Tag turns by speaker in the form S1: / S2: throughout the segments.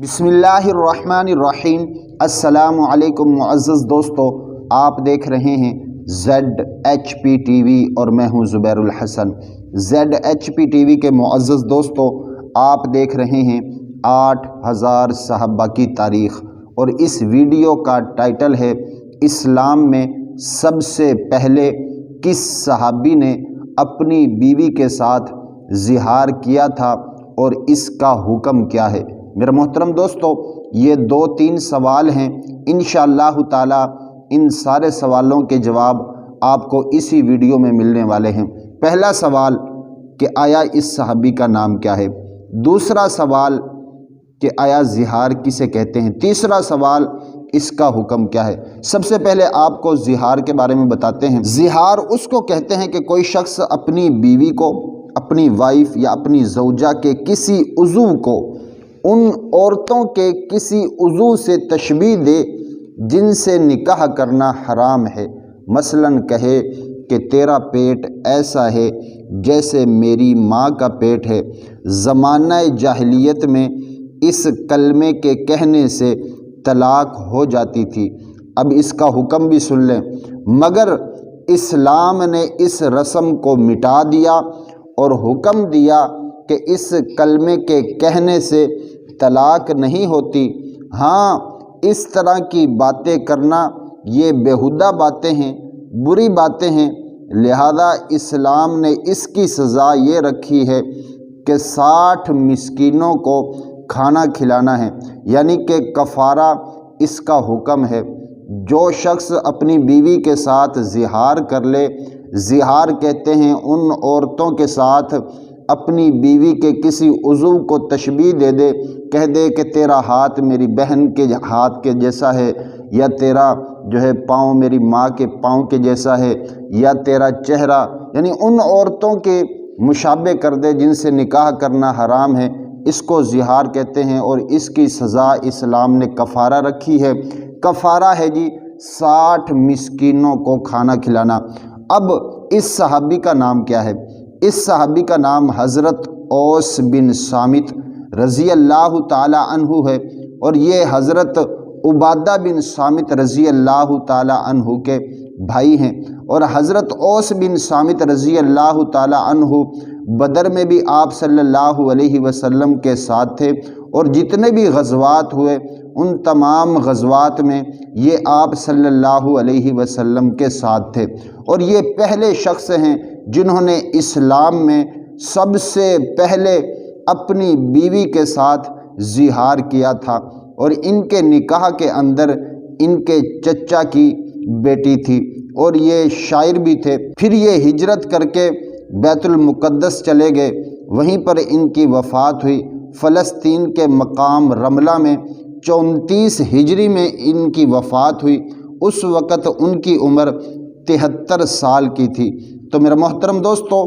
S1: बिस्मिल्लाहिर्रहमानिर्रहीम। अस्सलाम वालेकुम मुअज़्ज़ज़ दोस्तों, आप देख रहे हैं ZHP TV और मैं हूं ज़ुबैरुल हसन। ZHP TV के मुअज़्ज़ज़ दोस्तों, आप देख रहे हैं 8000 सहाबा की तारीख़ और इस वीडियो का टाइटल है इस्लाम में सबसे पहले किस सहाबी ने अपनी बीवी के साथ ज़िहार किया था और इसका हुक्म क्या है। मेरे मोहतरम दोस्तों, ये 2-3 सवाल हैं। इंशाअल्लाह ताला इन सारे सवालों के जवाब आपको इसी वीडियो में मिलने वाले हैं। पहला सवाल कि आया इस सहाबी का नाम क्या है। दूसरा सवाल कि आया ज़िहार किसे कहते हैं। तीसरा सवाल इसका हुक्म क्या है। सबसे पहले आपको ज़िहार के बारे में बताते हैं। ज़िहार उसको कहते हैं कि कोई शख्स अपनी बीवी को, अपनी वाइफ या अपनी ज़ौजा के किसी उज़ू को उन औरतों के किसी उज़ू से तशबीह दे जिनसे निकाह करना हराम है। मसलन कहे कि तेरा पेट ऐसा है जैसे मेरी माँ का पेट है। ज़माना जाहिलियत में इस कलमे के कहने से तलाक हो जाती थी। अब इसका हुक्म भी सुन लें, मगर इस्लाम ने इस रस्म को मिटा दिया और हुक्म दिया कि इस कलमे के कहने से तलाक नहीं होती। हाँ, इस तरह की बातें करना ये बेहुदा बातें हैं, बुरी बातें हैं। लिहाजा इस्लाम ने इसकी सज़ा ये रखी है कि 60 मिस्कीनों को खाना खिलाना है, यानी कि कफ़ारा इसका हुक्म है। जो शख्स अपनी बीवी के साथ ज़िहार कर ले, ज़िहार कहते हैं उन औरतों के साथ अपनी बीवी के किसी उज़ू को तशबीह दे दे, कह दे कि तेरा हाथ मेरी बहन के हाथ के जैसा है, या तेरा जो है पाँव मेरी माँ के पाँव के जैसा है, या तेरा चेहरा, यानी उन औरतों के मुशाबे कर दे जिनसे निकाह करना हराम है। इसको ज़िहार कहते हैं और इसकी सज़ा इस्लाम ने कफ़ारा रखी है। कफ़ारा है जी 60 मिस्कीनों को खाना खिलाना। अब इस सहाबी का नाम क्या है। इस सहाबी का नाम हज़रत औस बिन सामित रज़ी अल्लाह ताला अन्हु है और ये हज़रत उबादा बिन सामित रज़ी अल्लाह ताला अन्हु के भाई हैं। और हज़रत औस बिन सामित रज़ी अल्लाह ताला अन्हु बदर में भी आप सल्लल्लाहु अलैहि वसल्लम के साथ थे और जितने भी ग़ज़वात हुए उन तमाम ग़ज़वात में ये आप सल्लल्लाहु अलैहि वसल्लम के साथ थे। और ये पहले शख्स हैं जिन्होंने इस्लाम में सबसे पहले अपनी बीवी के साथ ज़िहार किया था और इनके निकाह के अंदर इनके चचा की बेटी थी और ये शायर भी थे। फिर ये हिजरत करके बैतुल मुक़द्दस चले गए, वहीं पर इनकी वफ़ात हुई। फ़लस्तीन के मकाम रमला में 34 हिजरी में इनकी वफ़ात हुई। उस वक़्त उनकी उम्र 73 साल की थी। तो मेरा मोहतरम दोस्तों,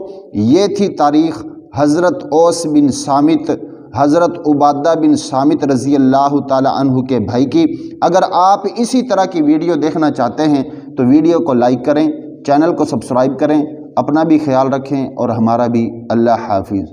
S1: ये थी तारीख़ हज़रत औस बिन सामित, हज़रत उबादा बिन सामित रज़ी अल्लाह ताला अन्हु के भाई की। अगर आप इसी तरह की वीडियो देखना चाहते हैं तो वीडियो को लाइक करें, चैनल को सब्सक्राइब करें, अपना भी ख्याल रखें और हमारा भी। अल्लाह हाफिज़।